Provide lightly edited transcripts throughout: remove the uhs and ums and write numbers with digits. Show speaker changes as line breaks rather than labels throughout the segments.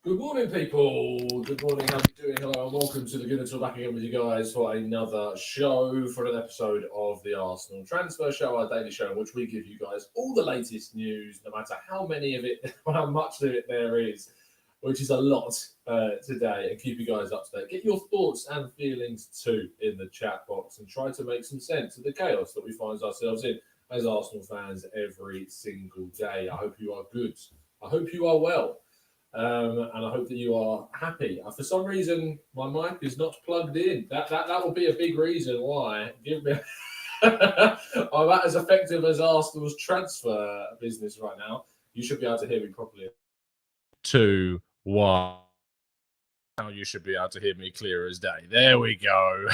Good morning, people. Good morning. How are you doing? Hello, and welcome to the Gooner back again with you guys for another show, for an episode of the Arsenal Transfer Show, our daily show, in which we give you guys all the latest news, no matter how many of it, how much of it there is, which is a lot today, and keep you guys up to date. Get your thoughts and feelings too in the chat box, and try to make some sense of the chaos that we find ourselves in as Arsenal fans every single day. I hope you are good. I hope you are well. And I hope that you are happy. For some reason, my mic is not plugged in. That will be a big reason why. Give me. I'm not as effective as Arsenal's transfer business right now. You should be able to hear me properly. 2, 1. Now you should be able to hear me clear as day. There we go.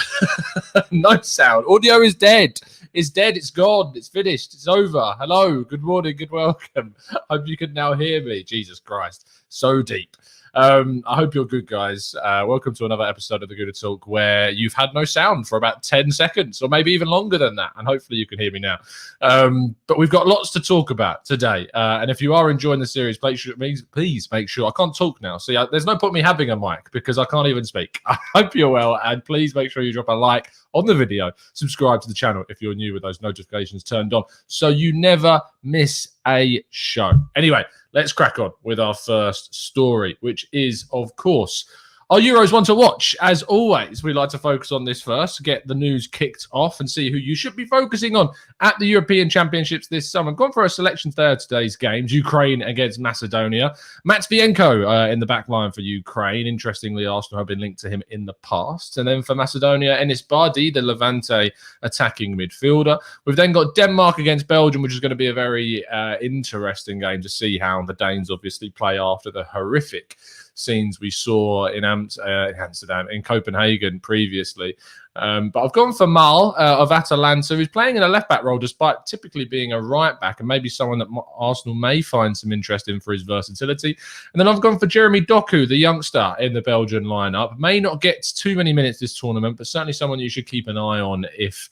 No sound. Audio is dead. It's dead. It's gone. It's finished. It's over. Hello. Good morning. Good welcome. Hope you can now hear me. Jesus Christ. So deep. I hope you're good, guys. Welcome to another episode of the Gooner Talk where you've had no sound for about 10 seconds or maybe even longer than that. And hopefully you can hear me now. But we've got lots to talk about today. And if you are enjoying the series, please make sure. I can't talk now. So yeah, there's no point me having a mic because I can't even speak. I hope you're well. And please make sure you drop a like on the video. Subscribe to the channel if you're new with those notifications turned on so you never miss a show. Anyway, let's crack on with our first story, which is, of course, our Euros one to watch. As always, we like to focus on this first, get the news kicked off and see who you should be focusing on at the European Championships this summer. I've gone for a selection today of today's games. Ukraine against Macedonia. Matvienko in the back line for Ukraine. Interestingly, Arsenal have been linked to him in the past. And then for Macedonia, Enis Bardi, the Levante attacking midfielder. We've then got Denmark against Belgium, which is going to be a very interesting game to see how the Danes obviously play after the horrific scenes we saw in Amsterdam, in Copenhagen previously. But I've gone for Mal of Atalanta, who's playing in a left-back role despite typically being a right-back, and maybe someone that Arsenal may find some interest in for his versatility. And then I've gone for Jeremy Doku, the youngster in the Belgian lineup. May not get too many minutes this tournament, but certainly someone you should keep an eye on if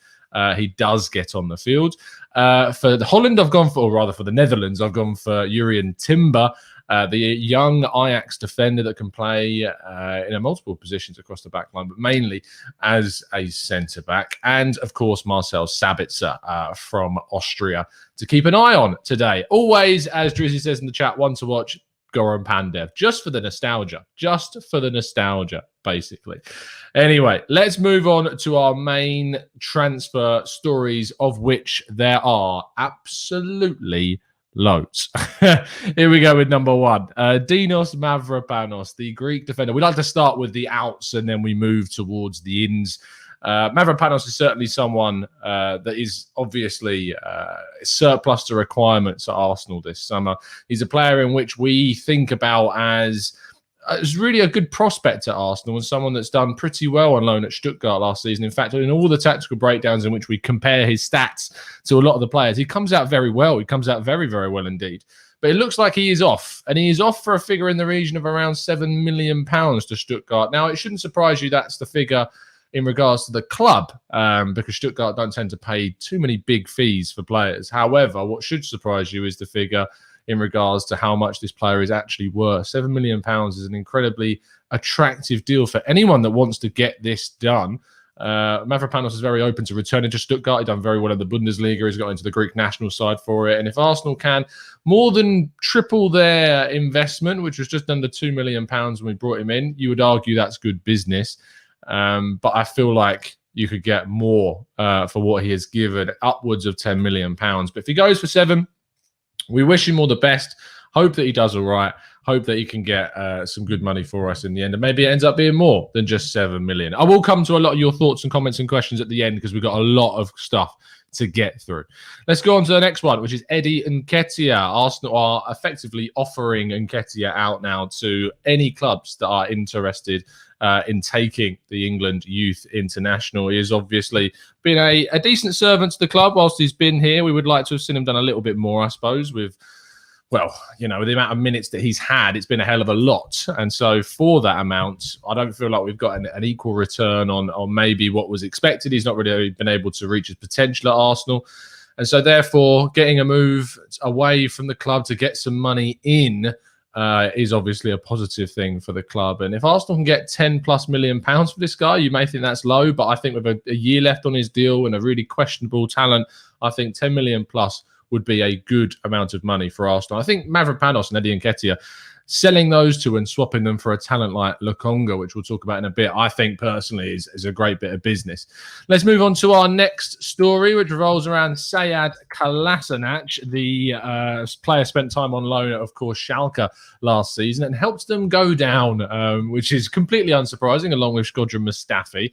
he does get on the field. For Holland, I've gone for, or rather for the Netherlands, I've gone for Jurien Timber, the young Ajax defender that can play in multiple positions across the back line, but mainly as a centre-back. And, of course, Marcel Sabitzer from Austria to keep an eye on today. Always, as Drizzy says in the chat, one to watch, Goran Pandev, just for the nostalgia, basically. Anyway, let's move on to our main transfer stories, of which there are absolutely loads. Here we go with number one. Dinos Mavropanos, the Greek defender. We like to start with the outs and then we move towards the ins. Mavropanos is certainly someone that is obviously surplus to requirements at Arsenal this summer. He's a player in which we think about as really a good prospect at Arsenal and someone that's done pretty well on loan at Stuttgart last season. In fact, in all the tactical breakdowns in which we compare his stats to a lot of the players, he comes out very well. He comes out very, very well indeed. But it looks like he is off, and he is off for a figure in the region of around £7 million to Stuttgart. Now, it shouldn't surprise you that's the figure in regards to the club, because Stuttgart don't tend to pay too many big fees for players. However, what should surprise you is the figure in regards to how much this player is actually worth. £7 million is an incredibly attractive deal for anyone that wants to get this done. Mavropanos is very open to returning to Stuttgart. He's done very well in the Bundesliga. He's got into the Greek national side for it. And if Arsenal can more than triple their investment, which was just under £2 million when we brought him in, you would argue that's good business. But I feel like you could get more for what he has given, upwards of £10 million. But if he goes for 7, we wish him all the best. Hope that he does all right. Hope that he can get some good money for us in the end. And maybe it ends up being more than just 7 million. I will come to a lot of your thoughts and comments and questions at the end because we've got a lot of stuff to get through. Let's go on to the next one, which is Eddie Nketiah. Arsenal are effectively offering Nketiah out now to any clubs that are interested in taking the England Youth International. He has obviously been a decent servant to the club whilst he's been here. We would like to have seen him done a little bit more, I suppose, with the amount of minutes that he's had, it's been a hell of a lot. And so for that amount, I don't feel like we've got an equal return on maybe what was expected. He's not really been able to reach his potential at Arsenal. And so therefore, getting a move away from the club to get some money in
is obviously a positive thing for the club. And if Arsenal can get £10+ million for this guy, you may think that's low, but I think with a year left on his deal and a really questionable talent, I think 10 million plus would be a good amount of money for Arsenal. I think Mavropanos and Eddie Nketiah, selling those two and swapping them for a talent like Lokonga, which we'll talk about in a bit, I think personally is a great bit of business. Let's move on to our next story, which revolves around Sead Kolasinac. The player spent time on loan at, of course, Schalke last season and helped them go down, which is completely unsurprising, along with Shkodran Mustafi.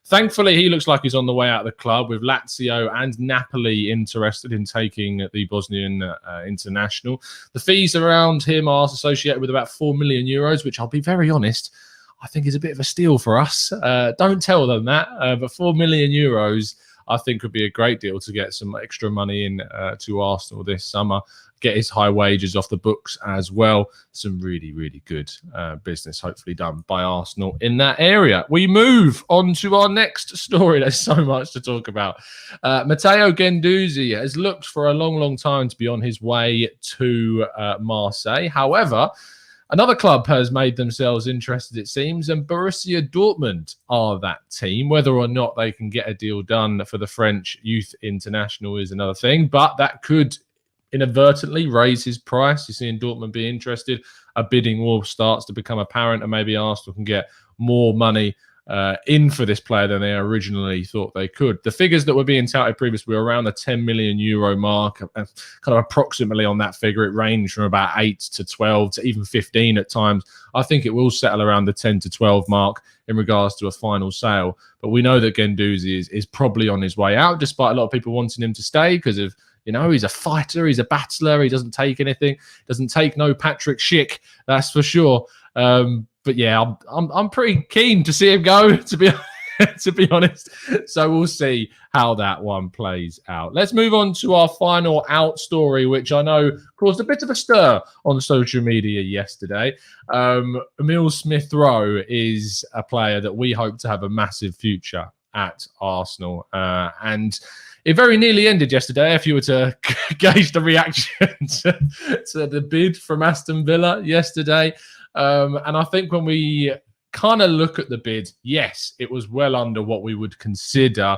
Thankfully, he looks like he's on the way out of the club, with Lazio and Napoli interested in taking the Bosnian international. The fees around him are associated with about €4 million, which I'll be very honest, I think is a bit of a steal for us. Don't tell them that, but €4 million I think would be a great deal to get some extra money in to Arsenal this summer. Get his high wages off the books as well. Some really, really good business hopefully done by Arsenal in that area. We move on to our next story. There's so much to talk about. Matteo Guendouzi has looked for a long, long time to be on his way to Marseille. However, another club has made themselves interested, it seems, and Borussia Dortmund are that team. Whether or not they can get a deal done for the French youth international is another thing, but that could inadvertently raise his price. You're seeing Dortmund be interested. A bidding war starts to become apparent, and maybe Arsenal can get more money in for this player than they originally thought they could. The figures that were being touted previously were around the €10 million mark, kind of approximately on that figure. It ranged from about 8 to 12 to even 15 at times. I think it will settle around the 10 to 12 mark in regards to a final sale. But we know that Guendouzi is probably on his way out, despite a lot of people wanting him to stay because of, you know, he's a fighter, he's a battler, he doesn't take anything, doesn't take no Patrick Schick, that's for sure. But yeah, I'm pretty keen to see him go, to be honest. So we'll see how that one plays out. Let's move on to our final out story, which I know caused a bit of a stir on social media yesterday. Emil Smith-Rowe is a player that we hope to have a massive future at Arsenal. And it very nearly ended yesterday, if you were to gauge the reaction to the bid from Aston Villa yesterday. And I think when we kind of look at the bid, yes, it was well under what we would consider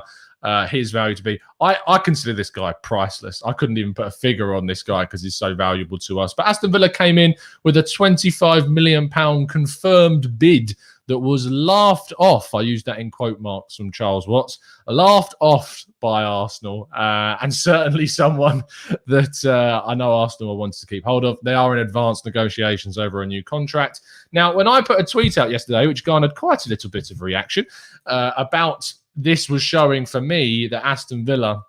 his value to be. I consider this guy priceless. I couldn't even put a figure on this guy because he's so valuable to us. But Aston Villa came in with a £25 million confirmed bid that was laughed off. I used that in quote marks from Charles Watts. Laughed off by Arsenal, and certainly someone that I know Arsenal wanted to keep hold of. They are in advanced negotiations over a new contract. Now, when I put a tweet out yesterday, which garnered quite a little bit of reaction, about this was showing for me that Aston Villa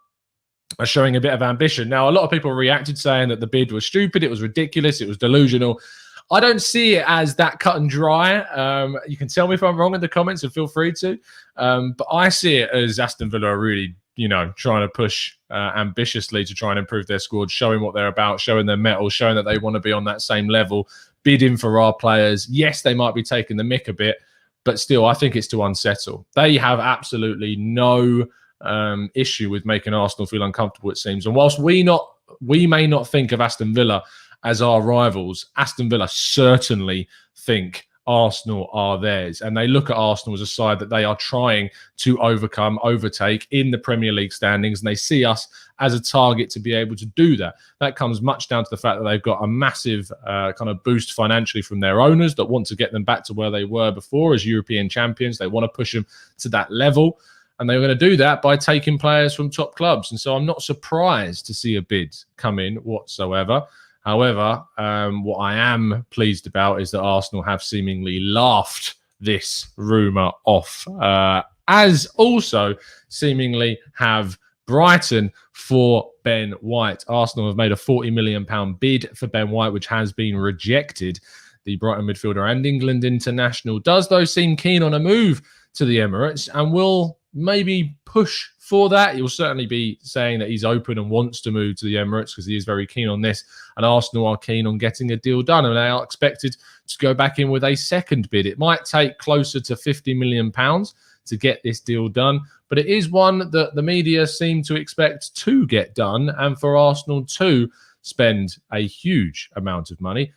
are showing a bit of ambition. Now, a lot of people reacted saying that the bid was stupid, it was ridiculous, it was delusional. I don't see it as that cut and dry. You can tell me if I'm wrong in the comments and feel free to. But I see it as Aston Villa are really, you know, trying to push ambitiously to try and improve their squad, showing what they're about, showing their mettle, showing that they want to be on that same level, bidding for our players. Yes, they might be taking the mick a bit, but still, I think it's to unsettle. They have absolutely no issue with making Arsenal feel uncomfortable, it seems. And whilst we may not think of Aston Villa as our rivals, Aston Villa certainly think Arsenal are theirs. And they look at Arsenal as a side that they are trying to overtake in the Premier League standings. And they see us as a target to be able to do that. That comes much down to the fact that they've got a massive kind of boost financially from their owners that want to get them back to where they were before as European champions. They want to push them to that level. And they're going to do that by taking players from top clubs. And so I'm not surprised to see a bid come in whatsoever. However, what I am pleased about is that Arsenal have seemingly laughed this rumour off, as also seemingly have Brighton for Ben White. Arsenal have made a £40 million bid for Ben White, which has been rejected. The Brighton midfielder and England international does, though, seem keen on a move to the Emirates and will maybe push for that. He'll certainly be saying that he's open and wants to move to the Emirates because he is very keen on this, and Arsenal are keen on getting a deal done, and they are expected to go back in with a second bid. It might take closer to £50 million to get this deal done, but it is one that the media seem to expect to get done and for Arsenal to spend a huge amount of money.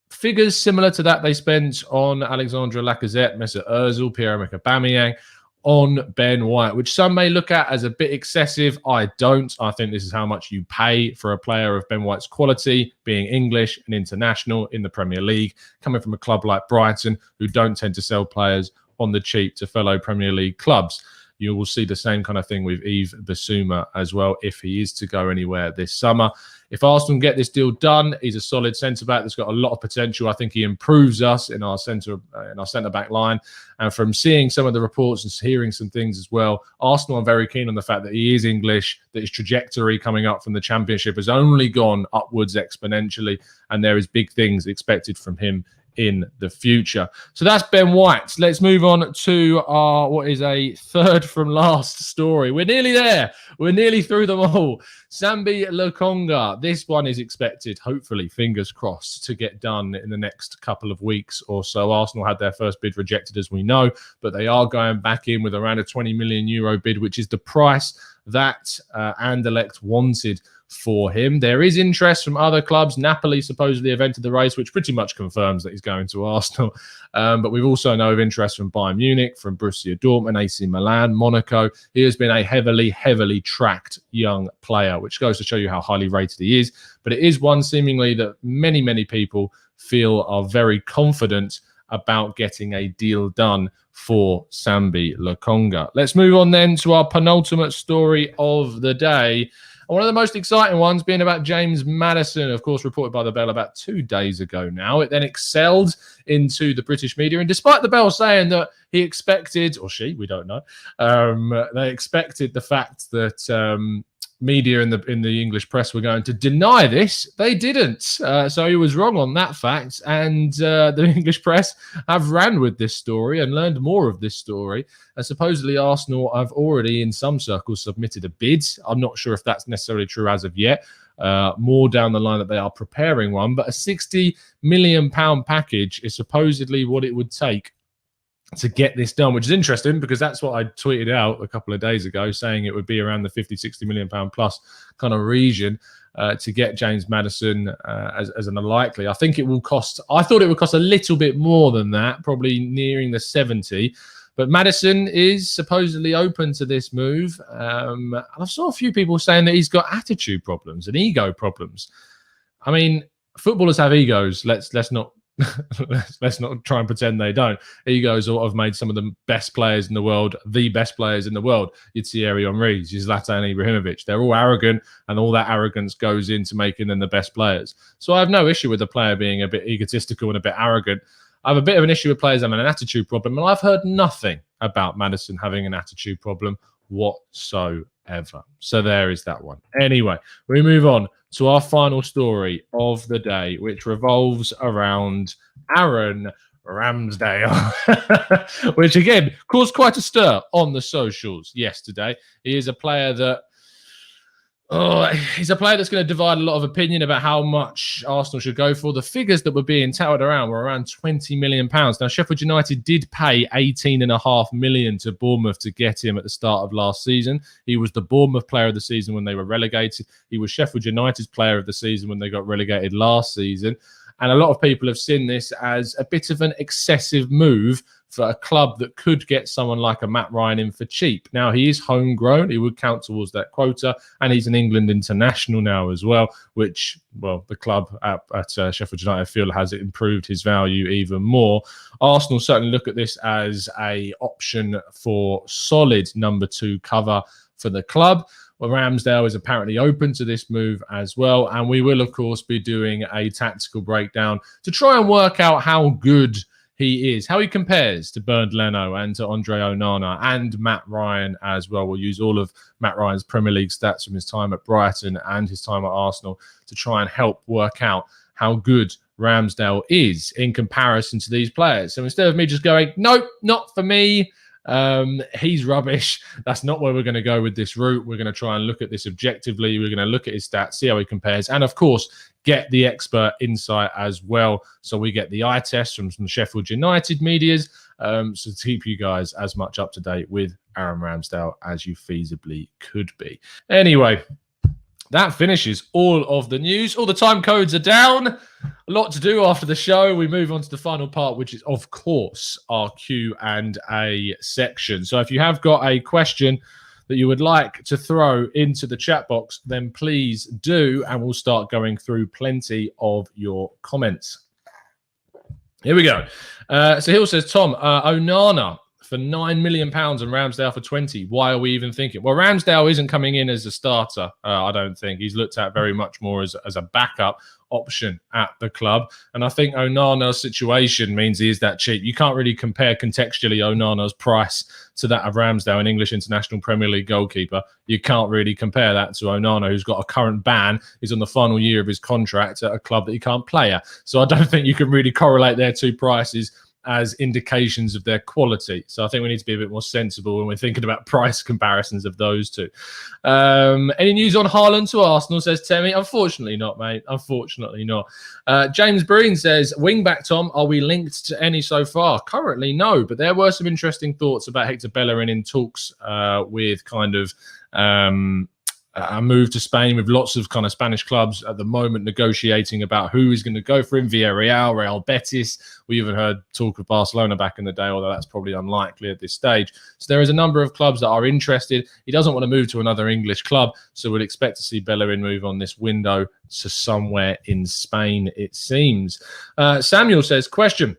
figures similar to that they spent on Alexandre Lacazette, Mesut Ozil, Pierre-Emerick Aubameyang, on Ben White, which some may look at as a bit excessive. I don't. I think this is how much you pay for a player of Ben White's quality, being English and international in the Premier League, coming from a club like Brighton, who don't tend to sell players on the cheap to fellow Premier League clubs. You will see the same kind of thing with Yves Bissouma as well, if he is to go anywhere this summer. If Arsenal get this deal done, he's a solid centre-back that's got a lot of potential. I think he improves us in our centre-back line. And from seeing some of the reports and hearing some things as well, Arsenal are very keen on the fact that he is English, that his trajectory coming up from the Championship has only gone upwards exponentially, and there is big things expected from him in the future. So that's Ben White. Let's move on to our, what is a third from last story. We're nearly there. We're nearly through them all. Sambi Lokonga. This one is expected, hopefully, fingers crossed, to get done in the next couple of weeks or so. Arsenal had their first bid rejected, as we know, but they are going back in with around a 20 million euro bid, which is the price that Anderlecht wanted for him. There is interest from other clubs. Napoli supposedly have entered the race, which pretty much confirms that he's going to Arsenal. But we've also know of interest from Bayern Munich, from Borussia Dortmund, AC Milan, Monaco. He has been a heavily tracked young player, which goes to show you how highly rated he is. But it is one seemingly that many people feel are very confident about getting a deal done for Sambi Lokonga. Let's move on then to our penultimate story of the day. One of the most exciting ones being about James Maddison, of course, reported by the Bell about 2 days ago now. It then excelled into the British media. And despite the Bell saying that he expected, or she, we don't know, they expected the fact that media in the English press were going to deny this, they didn't. So he was wrong on that fact. And the English press have ran with this story and learned more of this story. And supposedly Arsenal have already, in some circles, submitted a bid. I'm not sure if that's necessarily true as of yet. More down the line that they are preparing one. But a £60 million package is supposedly what it would take to get this done, which is interesting because that's what I tweeted out a couple of days ago, saying it would be around the 50-60 million pound plus kind of region to get James Maddison as an unlikely. I think it will cost, I thought it would cost a little bit more than that, probably nearing the 70. But Maddison is supposedly open to this move. I saw a few people saying that he's got attitude problems and ego problems. I mean, footballers have egos. Let's not let's not try and pretend they don't. Egos have made some of the best players in the world, the best players in the world. You'd see Thierry Henry, Zlatan Ibrahimovic. They're all arrogant, and all that arrogance goes into making them the best players. So I have no issue with the player being a bit egotistical and a bit arrogant. I have a bit of an issue with players having an attitude problem, and I've heard nothing about Maddison having an attitude problem whatsoever. So there is that one. Anyway, we move on to our final story of the day, which revolves around Aaron Ramsdale, which again caused quite a stir on the socials yesterday. He is a player that he's a player that's going to divide a lot of opinion about how much Arsenal should go for. The figures that were being touted around were around £20 million. Now, Sheffield United did pay £18.5 million to Bournemouth to get him at the start of last season. He was the Bournemouth player of the season when they were relegated. He was Sheffield United's player of the season when they got relegated last season. And a lot of people have seen this as a bit of an excessive move for a club that could get someone like a Matt Ryan in for cheap. Now, he is homegrown. He would count towards that quota. And he's an England international now as well, which, well, the club at Sheffield United feel has improved his value even more. Arsenal certainly look at this as an option for solid number 2 cover for the club. Well, Ramsdale is apparently open to this move as well. And we will, of course, be doing a tactical breakdown to try and work out how good he is, how he compares to Bernd Leno and to Andre Onana and Matt Ryan as well. We'll use all of Matt Ryan's Premier League stats from his time at Brighton and his time at Arsenal to try and help work out how good Ramsdale is in comparison to these players. So instead of me just going, nope, not for me, he's rubbish, that's not where we're going to go with this route. We're going to try and look at this objectively. We're going to look at his stats, see how he compares, and of course get the expert insight as well. So we get the eye test from some Sheffield United medias, so to keep you guys as much up to date with Aaron Ramsdale as you feasibly could be. Anyway, that finishes all of the news. All the time codes are down. A lot to do after the show. We move on to the final part, which is, of course, our Q&A section. So if you have got a question that you would like to throw into the chat box, then please do, and we'll start going through plenty of your comments. Here we go. So Hill says, Tom, Onana for £9 million and Ramsdale for 20. Why are we even thinking? Well, Ramsdale isn't coming in as a starter, I don't think. He's looked at very much more as a backup option at the club. And I think Onana's situation means he is that cheap. You can't really compare contextually Onana's price to that of Ramsdale, an English International Premier League goalkeeper. You can't really compare that to Onana, who's got a current ban. He's on the final year of his contract at a club that he can't play at. So I don't think you can really correlate their two prices as indications of their quality. So I think we need to be a bit more sensible when we're thinking about price comparisons of those two. Any news on Haaland to Arsenal, says Temi? Unfortunately not, mate. Unfortunately not. James Breen says, wing-back, Tom, are we linked to any so far? Currently, no, but there were some interesting thoughts about Hector Bellerin in talks with kind of a move to Spain, with lots of kind of Spanish clubs at the moment negotiating about who is going to go for him. Villarreal, Real Betis. We even heard talk of Barcelona back in the day, although that's probably unlikely at this stage. So there is a number of clubs that are interested. He doesn't want to move to another English club, so we'd expect to see Bellerin move on this window to somewhere in Spain, it seems. Samuel says, question.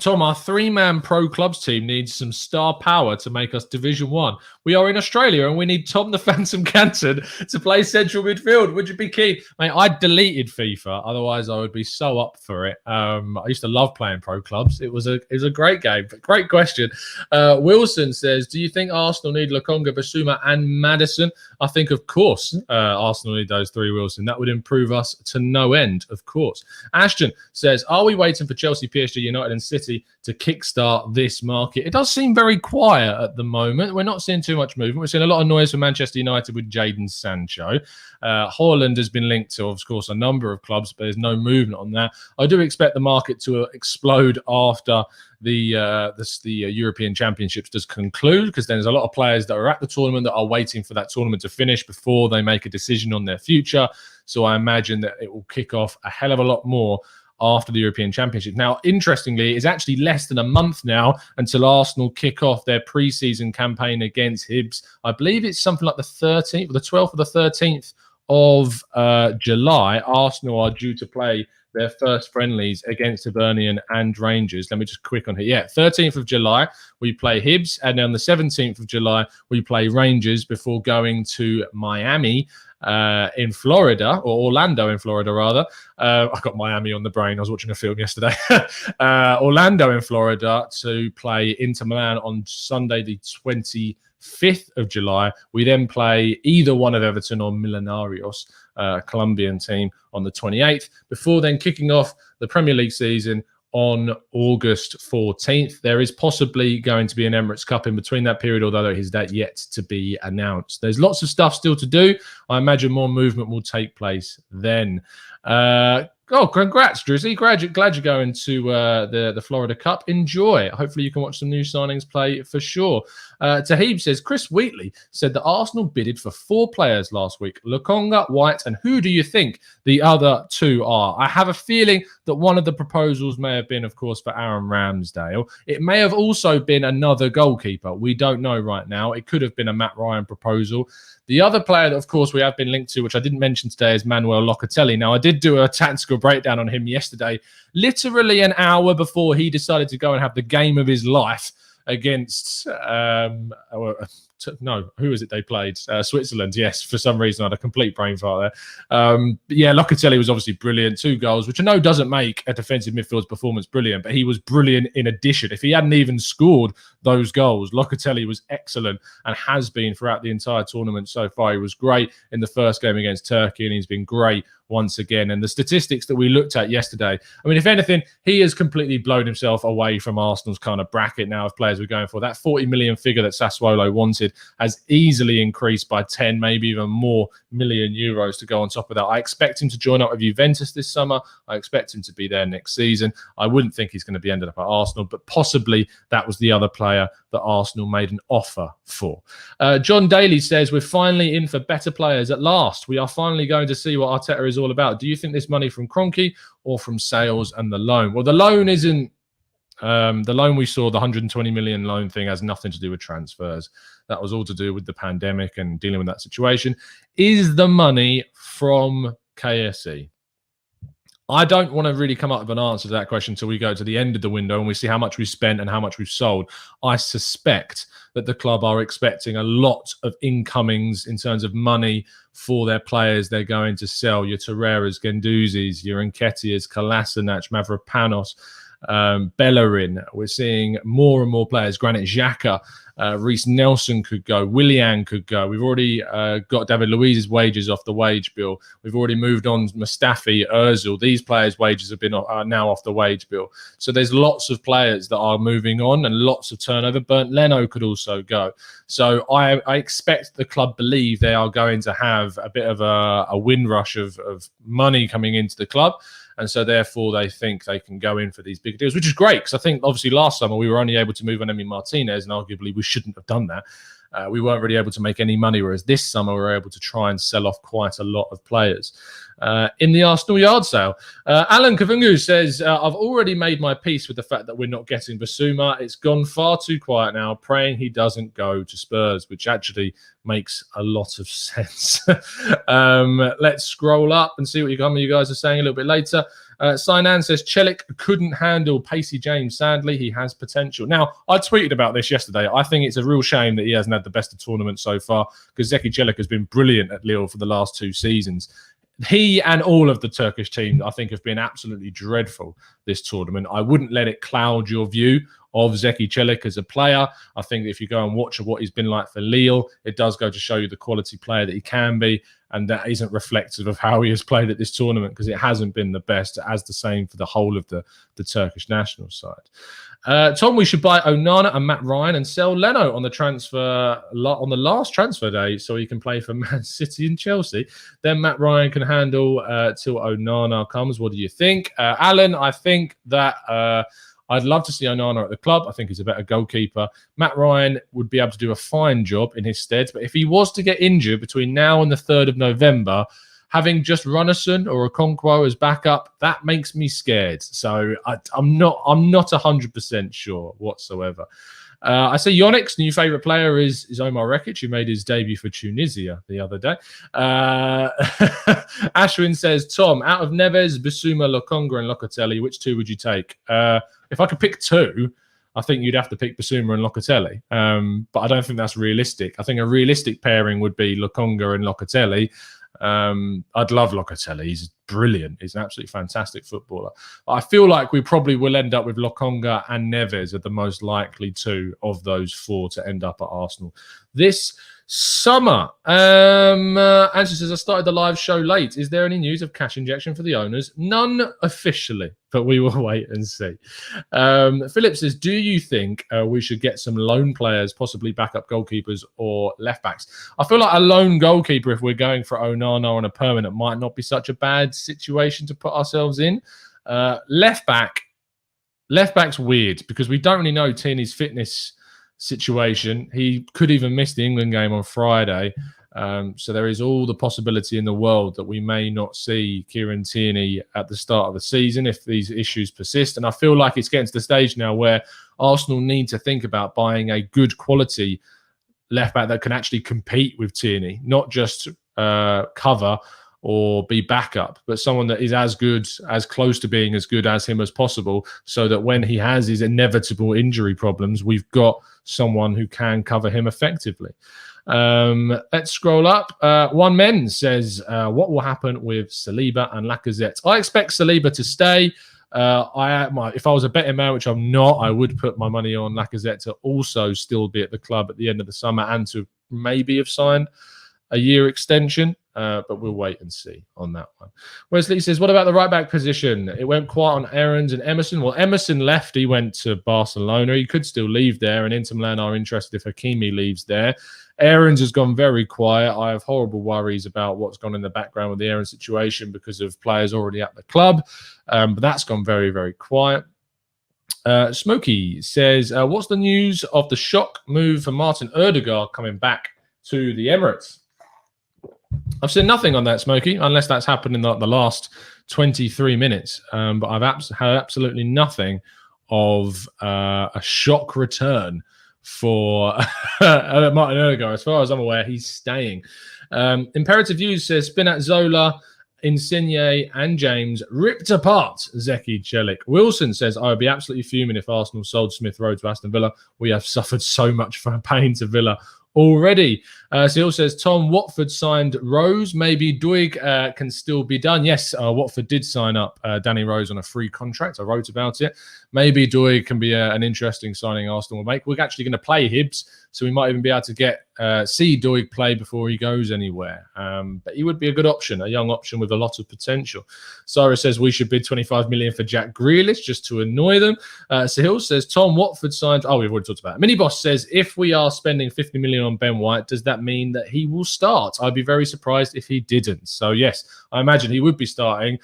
Tom, our three-man pro clubs team needs some star power to make us Division 1. We are in Australia and we need Tom the Phantom Canton to play central midfield. Would you be keen? Mate, I deleted FIFA. Otherwise, I would be so up for it. I used to love playing pro clubs. It was a great game. But great question. Wilson says, do you think Arsenal need Lokonga, Basuma and Maddison? I think, of course, Arsenal need those three, Wilson. That would improve us to no end, of course. Ashton says, are we waiting for Chelsea, PSG, United and City to kickstart this market? It does seem very quiet at the moment. We're not seeing too much movement. We're seeing a lot of noise from Manchester United with Jadon Sancho. Haaland has been linked to, of course, a number of clubs, but there's no movement on that. I do expect the market to explode after the European Championships does conclude, because then there's a lot of players that are at the tournament that are waiting for that tournament to finish before they make a decision on their future. So I imagine that it will kick off a hell of a lot more after the European Championship. Now, interestingly, it's actually less than a month now until Arsenal kick off their pre-season campaign against Hibs. I believe it's something like the 13th, or the 12th or the 13th of July. Arsenal are due to play their first friendlies against Hibernian and Rangers. Let me just quick on here. Yeah, 13th of July, we play Hibs. And then on the 17th of July, we play Rangers before going to Miami in Florida, or Orlando in Florida, rather. I got Miami on the brain. I was watching a film yesterday. Orlando in Florida to play Inter Milan on Sunday, the 25th of July. We then play either one of Everton or Millonarios, Colombian team, on the 28th, before then kicking off the Premier League season on August 14th. There is possibly going to be an Emirates Cup in between that period, although there is that yet to be announced. There's lots of stuff still to do. I imagine more movement will take place then. Congrats, Drizzy. Glad you're going to the Florida Cup. Enjoy. Hopefully you can watch some new signings play for sure. Tahib says, Chris Wheatley said that Arsenal bidded for 4 players last week. Lokonga, White, and who do you think the other 2 are? I have a feeling that one of the proposals may have been, of course, for Aaron Ramsdale. It may have also been another goalkeeper. We don't know right now. It could have been a Matt Ryan proposal. The other player that, of course, we have been linked to, which I didn't mention today, is Manuel Locatelli. Now, I did do a tactical breakdown on him yesterday, literally an hour before he decided to go and have the game of his life against who was it they played? Switzerland. Yes, for some reason I had a complete brain fart there. Yeah, Locatelli was obviously brilliant. 2 goals, which I know doesn't make a defensive midfield's performance brilliant, but he was brilliant in addition. If he hadn't even scored those goals, Locatelli was excellent and has been throughout the entire tournament so far. He was great in the first game against Turkey, and he's been great once again. And the statistics that we looked at yesterday, I mean, if anything, he has completely blown himself away from Arsenal's kind of bracket now of players we're going for. That 40 million figure that Sassuolo wanted United has easily increased by 10, maybe even more million euros to go on top of that. I expect him to join up with Juventus this summer. I expect him to be there next season. I wouldn't think he's going to be ended up at Arsenal, but possibly that was the other player that Arsenal made an offer for. John Daly says, we're finally in for better players at last. We are finally going to see what Arteta is all about. Do you think this money from Kroenke or from sales and the loan? Well, the loan isn't the loan we saw, the 120 million loan thing, has nothing to do with transfers. That was all to do with the pandemic and dealing with that situation. Is the money from KSE? I don't want to really come up with an answer to that question until we go to the end of the window and we see how much we've spent and how much we've sold. I suspect that the club are expecting a lot of incomings in terms of money for their players they're going to sell. Your Torreiras, Guendouzis, your Nketiahs, Kolasinac, Mavropanos, Bellerin. We're seeing more and more players. Granit Xhaka, Reece Nelson could go. Willian could go. We've already got David Luiz's wages off the wage bill. We've already moved on Mustafi, Ozil. These players' wages have been now off the wage bill. So there's lots of players that are moving on and lots of turnover. Bernd Leno could also go. So I expect the club believe they are going to have a bit of a wind rush of money coming into the club. And so, therefore, they think they can go in for these big deals, which is great. Because I think, obviously, last summer we were only able to move on Emi Martinez, and arguably we shouldn't have done that. We weren't really able to make any money, whereas this summer we were able to try and sell off quite a lot of players. In the Arsenal yard sale, Alan Kavungu says, I've already made my peace with the fact that we're not getting Basuma. It's gone far too quiet now, praying he doesn't go to Spurs, which actually makes a lot of sense. Let's scroll up and see what you guys are saying a little bit later. Sinan says Celik couldn't handle Pacey James. Sadly, he has potential. Now, I tweeted about this yesterday. I think it's a real shame that he hasn't had the best of tournament so far, because Zeki Celik has been brilliant at Lille for the last 2 seasons. He and all of the Turkish team, I think, have been absolutely dreadful this tournament. I wouldn't let it cloud your view of Zeki Celik as a player. I think if you go and watch what he's been like for Lille, it does go to show you the quality player that he can be. And that isn't reflective of how he has played at this tournament, because it hasn't been the best, as the same for the whole of the Turkish national side. Tom, we should buy Onana and Matt Ryan and sell Leno on the last transfer day so he can play for Man City and Chelsea. Then Matt Ryan can handle till Onana comes. What do you think? Alan, I think that I'd love to see Onana at the club. I think he's a better goalkeeper. Matt Ryan would be able to do a fine job in his stead. But if he was to get injured between now and the 3rd of November, having just Runnison or Okonkwo as backup, that makes me scared. So I'm not 100% sure whatsoever. I say Yonik's new favourite player is Omar Rekic, who made his debut for Tunisia the other day. Ashwin says, Tom, out of Neves, Bissouma, Lokonga and Locatelli, which 2 would you take? If I could pick 2, I think you'd have to pick Bissouma and Locatelli. But I don't think that's realistic. I think a realistic pairing would be Lokonga and Locatelli. I'd love Locatelli. He's brilliant. He's an absolutely fantastic footballer. I feel like we probably will end up with Lokonga and Neves are the most likely 2 of those 4 to end up at Arsenal this summer. Andrew says, I started the live show late. Is there any news of cash injection for the owners? None officially, but we will wait and see. Philip says, do you think we should get some loan players, possibly backup goalkeepers or left backs? I feel like a lone goalkeeper, if we're going for Onana on a permanent, might not be such a bad situation to put ourselves in. Left back's weird because we don't really know Tierney's fitness situation. He could even miss the England game on Friday. So there is all the possibility in the world that we may not see Kieran Tierney at the start of the season if these issues persist. And I feel like it's getting to the stage now where Arsenal need to think about buying a good quality left back that can actually compete with Tierney, not just cover or be backup, but someone that is as good, as close to being as good as him as possible, so that when he has his inevitable injury problems, we've got someone who can cover him effectively. Let's scroll up. One Men says, what will happen with Saliba and Lacazette? I expect Saliba to stay. If I was a betting man, which I'm not, I would put my money on Lacazette to also still be at the club at the end of the summer and to maybe have signed a year extension. But we'll wait and see on that one. Wesley says, what about the right-back position? It went quiet on Aarons and Emerson. Well, Emerson left. He went to Barcelona. He could still leave there, and Inter Milan are interested if Hakimi leaves there. Aarons has gone very quiet. I have horrible worries about what's gone in the background with the Aarons situation because of players already at the club. But that's gone very, very quiet. Smokey says, what's the news of the shock move for Martin Ødegaard coming back to the Emirates? I've seen nothing on that, Smokey, unless that's happened in the last 23 minutes. But I've had absolutely nothing of a shock return for Martin Ødegaard. As far as I'm aware, he's staying. Imperative Views says Spinazzola, Insigne and James ripped apart Zeki Celik. Wilson says, I would be absolutely fuming if Arsenal sold Smith-Rowe to Aston Villa. We have suffered so much pain to Villa already. Seal says, Tom, Watford signed Rose. Maybe Doig can still be done. Yes, Watford did sign up Danny Rose on a free contract. I wrote about it. Maybe Doig can be an interesting signing Arsenal will make. We're actually going to play Hibs, so we might even be able to see Doig play before he goes anywhere. But he would be a good option, a young option with a lot of potential. Cyrus says we should bid 25 million for Jack Grealish just to annoy them. Sahil says, Tom, Watford signed... Oh, we've already talked about it. Miniboss says, if we are spending 50 million on Ben White, does that mean that he will start? I'd be very surprised if he didn't. So, yes, I imagine he would be starting.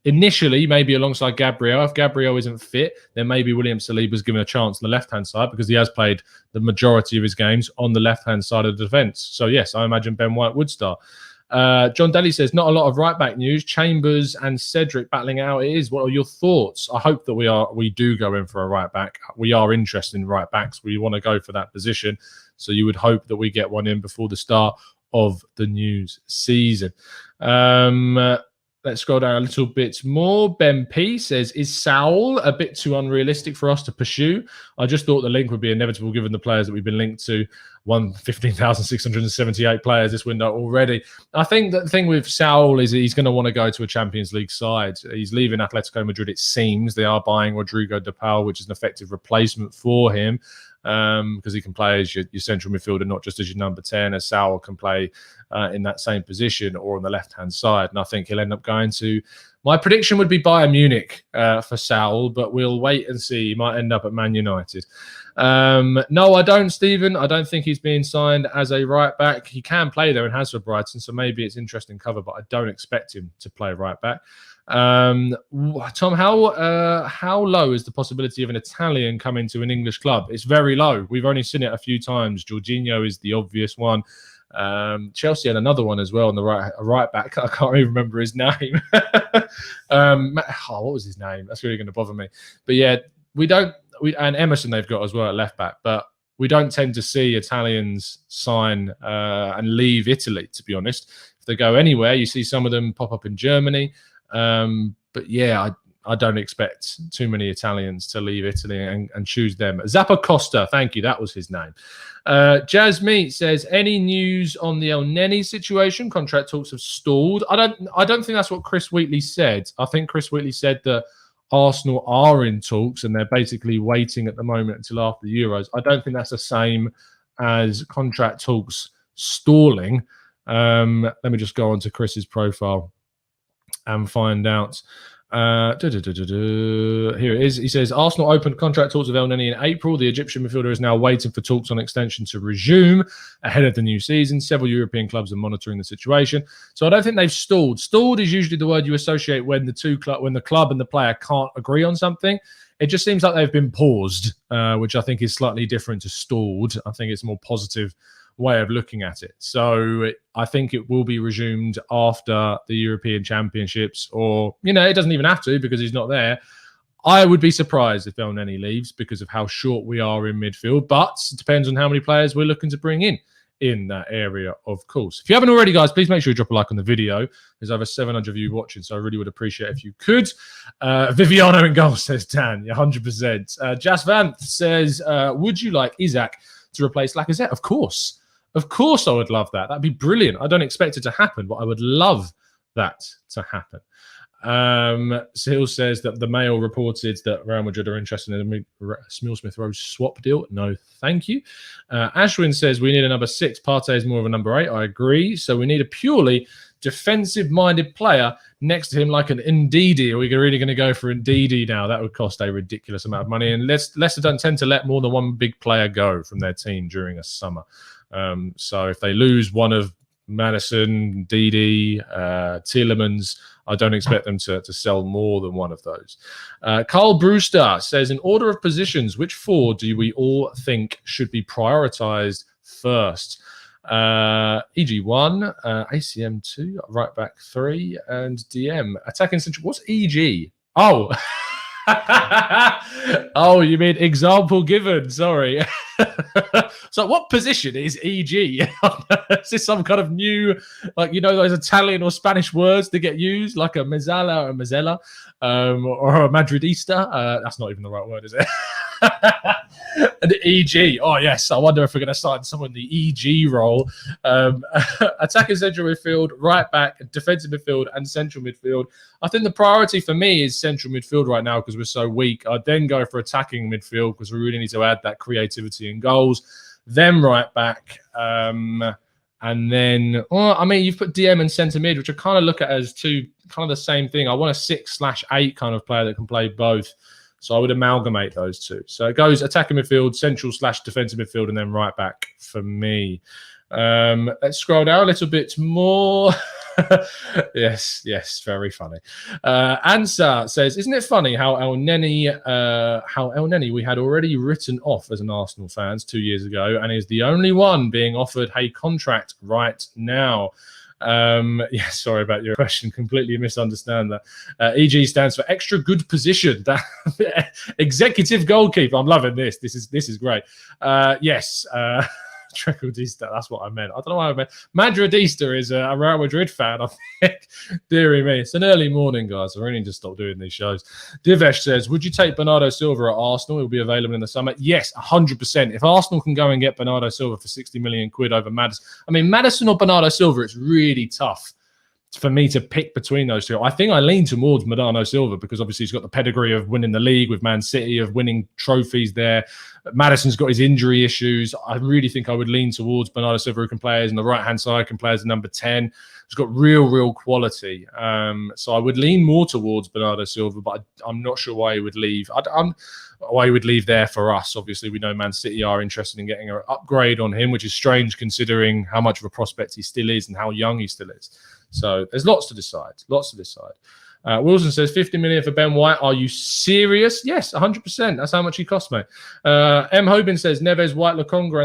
Initially, maybe alongside Gabriel. If Gabriel isn't fit, then maybe William Saliba's given a chance on the left-hand side because he has played the majority of his games on the left-hand side of the defence. So, yes, I imagine Ben White would start. John Daly says, not a lot of right-back news. Chambers and Cedric battling out. It is. What are your thoughts? I hope that we do go in for a right-back. We are interested in right-backs. We want to go for that position. So you would hope that we get one in before the start of the new season. Let's scroll down a little bit more. Ben P says, is Saul a bit too unrealistic for us to pursue? I just thought the link would be inevitable given the players that we've been linked to. 15,678 players this window already. I think that the thing with Saul is he's going to want to go to a Champions League side. He's leaving Atletico Madrid, it seems. They are buying Rodrigo de Paul, which is an effective replacement for him. Because he can play as your central midfielder, not just as your number 10, as Saul can play in that same position or on the left-hand side. And I think he'll end up going to... My prediction would be Bayern Munich for Saul, but we'll wait and see. He might end up at Man United. No, I don't, Stephen. I don't think he's being signed as a right-back. He can play there and has for Brighton, so maybe it's interesting cover, but I don't expect him to play right-back. Tom, how low is the possibility of an Italian coming to an English club? It's very low. We've only seen it a few times. Jorginho is the obvious one. Chelsea had another one as well on the right back. I can't even remember his name. What was his name? That's really going to bother me. But yeah, and Emerson they've got as well at left back, but we don't tend to see Italians sign and leave Italy, to be honest. If they go anywhere, you see some of them pop up in Germany. But yeah, I don't expect too many Italians to leave Italy and choose them. Zappa Costa, thank you, that was his name. Jazz Meat says, any news on the El Neni situation? Contract talks have stalled. I don't think that's what Chris Wheatley said. I think Chris Wheatley said that Arsenal are in talks and they're basically waiting at the moment until after the Euros. I don't think that's the same as contract talks stalling. Let me just go on to Chris's profile and find out. Here it is. He says, Arsenal opened contract talks with El Neni in April. The Egyptian midfielder is now waiting for talks on extension to resume ahead of the new season. Several European clubs are monitoring the situation. So I don't think they've stalled. Stalled is usually the word you associate when the club and the player can't agree on something. It just seems like they've been paused, which I think is slightly different to stalled. I think it's a more positive way of looking at it. So I think it will be resumed after the European Championships, or, it doesn't even have to because he's not there. I would be surprised if El Neni leaves because of how short we are in midfield, but it depends on how many players we're looking to bring in that area, of course. If you haven't already, guys, please make sure you drop a like on the video. There's over 700 of you watching, so I really would appreciate if you could. Viviano in goal, says Dan. 100%. Jas Vanth says, would you like Isaac to replace Lacazette? Of course. Of course I would love that. That'd be brilliant. I don't expect it to happen, but I would love that to happen. Hill says that the Mail reported that Real Madrid are interested in a Smith-Rowe swap deal. No, thank you. Ashwin says we need a number 6. Partey is more of a number 8. I agree. So we need a purely defensive-minded player next to him, like an Ndidi. Are we really going to go for Ndidi now? That would cost a ridiculous amount of money. And Leicester don't tend to let more than one big player go from their team during a summer. So if they lose one of Maddison, Ndidi, Tielemans, I don't expect them to sell more than one of those. Carl Brewster says, in order of positions, which 4 do we all think should be prioritized first? EG 1, ACM 2, right back 3, and DM. Attacking central. What's EG? Oh. Oh, you mean example given? Sorry. So what position is EG? Is this some kind of new, like, you know, those Italian or Spanish words that get used, like a mezzala or a mezzella, or a madridista? That's not even the right word, is it? And EG. Oh, yes. I wonder if we're going to sign someone in the EG role. Attacking central midfield, right back, defensive midfield, and central midfield. I think the priority for me is central midfield right now because we're so weak. I'd then go for attacking midfield because we really need to add that creativity and goals. Then right back. And then, well, I mean, you've put DM and centre mid, which I kind of look at as two kind of the same thing. I want a 6/8 kind of player that can play both. So I would amalgamate those two. So it goes attacking midfield, central/defensive midfield, and then right back for me. Let's scroll down a little bit more. Yes, very funny. Ansar says, isn't it funny how El Neni we had already written off as an Arsenal fans 2 years ago and is the only one being offered a contract right now? Yeah, sorry about your question. Completely misunderstand that. EG stands for extra good position. Executive goalkeeper. I'm loving this. This is great. Yes. Trecordista, that's what I meant. I don't know why I meant. Madridista is a Real Madrid fan, I think. Deary me. It's an early morning, guys. I really need to stop doing these shows. Divesh says, would you take Bernardo Silva at Arsenal? He'll be available in the summer. Yes, 100%. If Arsenal can go and get Bernardo Silva for 60 million quid over Maddison. I mean, Maddison or Bernardo Silva, it's really tough for me to pick between those two. I think I lean towards Bernardo Silva because obviously he's got the pedigree of winning the league with Man City, of winning trophies there. Maddison's got his injury issues. I really think I would lean towards Bernardo Silva, who can play as on the right-hand side, can play as number 10. He's got real quality. So I would lean more towards Bernardo Silva, but I'm not sure why he would leave. Why he would leave there for us. Obviously, we know Man City are interested in getting an upgrade on him, which is strange considering how much of a prospect he still is and how young he still is. So there's lots to decide. Wilson says 50 million for Ben White. Are you serious? Yes, 100%. That's how much he cost, mate. M. Hobin says Neves, White, Lokonga,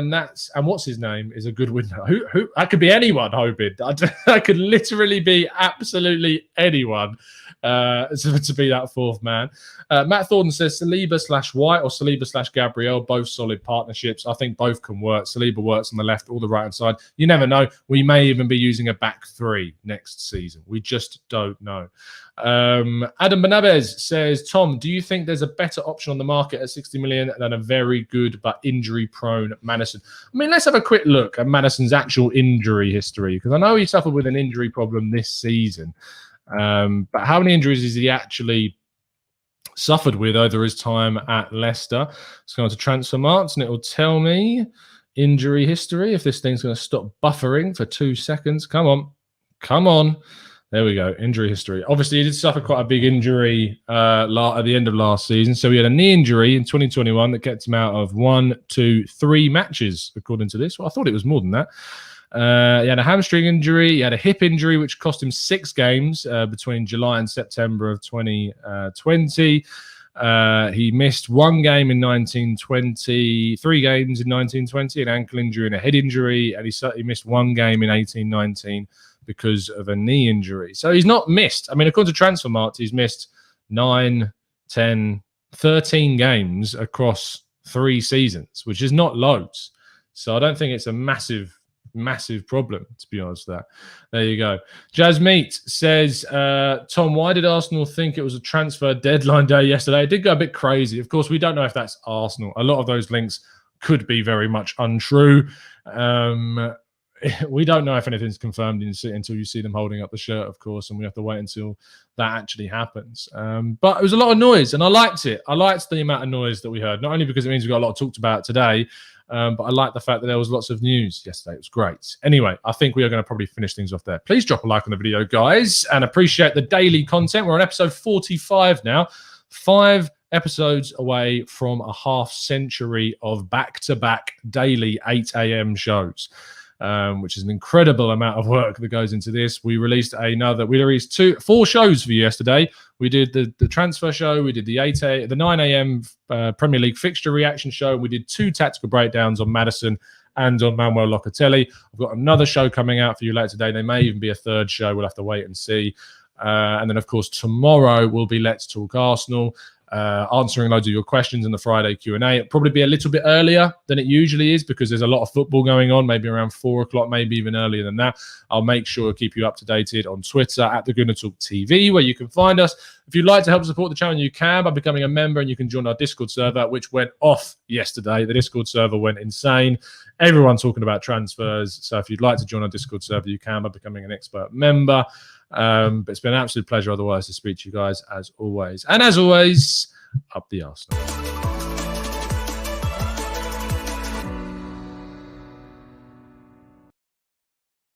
and what's his name is a good window. Who? That could be anyone, Hobin. That could literally be absolutely anyone to be that fourth man. Matt Thornton says Saliba/White or Saliba/Gabriel, both solid partnerships. I think both can work. Saliba works on the left or the right hand side. You never know. We may even be using a back 3 next season. We just don't know. Adam Benabez says, Tom, do you think there's a better option on the market at 60 million than a very good but injury-prone Maddison? I mean, let's have a quick look at Maddison's actual injury history, because I know he suffered with an injury problem this season. But how many injuries has he actually suffered with over his time at Leicester? Let's go on to Transfer Marks, and it will tell me injury history. If this thing's going to stop buffering for 2 seconds. Come on. There we go. Injury history. Obviously, he did suffer quite a big injury at the end of last season. So he had a knee injury in 2021 that kept him out of 1, 2, 3 matches, according to this. Well, I thought it was more than that. He had a hamstring injury. He had a hip injury, which cost him 6 games between July and September of 2020. He missed 1 game in 1920, 3 games in 1920, an ankle injury and a head injury, and he missed 1 game in 18-19 because of a knee injury. So he's not missed. I mean, according to Transfermarkt, he's missed 9, 10, 13 games across 3 seasons, which is not loads. So I don't think it's a massive problem, to be honest with that. There you go. Jazmeet says, Tom, why did Arsenal think it was a transfer deadline day yesterday? It did go a bit crazy. Of course, we don't know if that's Arsenal. A lot of those links could be very much untrue. we don't know if anything's confirmed until you see them holding up the shirt, of course, and we have to wait until that actually happens. But it was a lot of noise, and I liked it. I liked the amount of noise that we heard, not only because it means we got a lot talked about today, but I like the fact that there was lots of news yesterday. It was great. Anyway, I think we are going to probably finish things off there. Please drop a like on the video, guys, and appreciate the daily content. We're on episode 45 now. 5 episodes away from a half century of back-to-back daily 8 a.m. shows, which is an incredible amount of work that goes into this. We released 4 shows for you yesterday. We did the transfer show, we did the 9 a.m. Premier League fixture reaction show, we did 2 tactical breakdowns on Maddison and on Manuel Locatelli. I've got another show coming out for you later today. There may even be a 3rd show. We'll have to wait and see. And then, of course, tomorrow will be Let's Talk Arsenal, answering loads of your questions in the Friday Q&A. It'll probably be a little bit earlier than it usually is because there's a lot of football going on, maybe around 4 o'clock, maybe even earlier than that. I'll make sure to keep you up to date on Twitter at the Gooner Talk TV, where you can find us. If you'd like to help support the channel, you can by becoming a member, and you can join our Discord server, which went off yesterday. The Discord server went insane. Everyone talking about transfers. So if you'd like to join our Discord server, you can by becoming an expert member. But it's been an absolute pleasure otherwise to speak to you guys as always. And as always, up the Arsenal.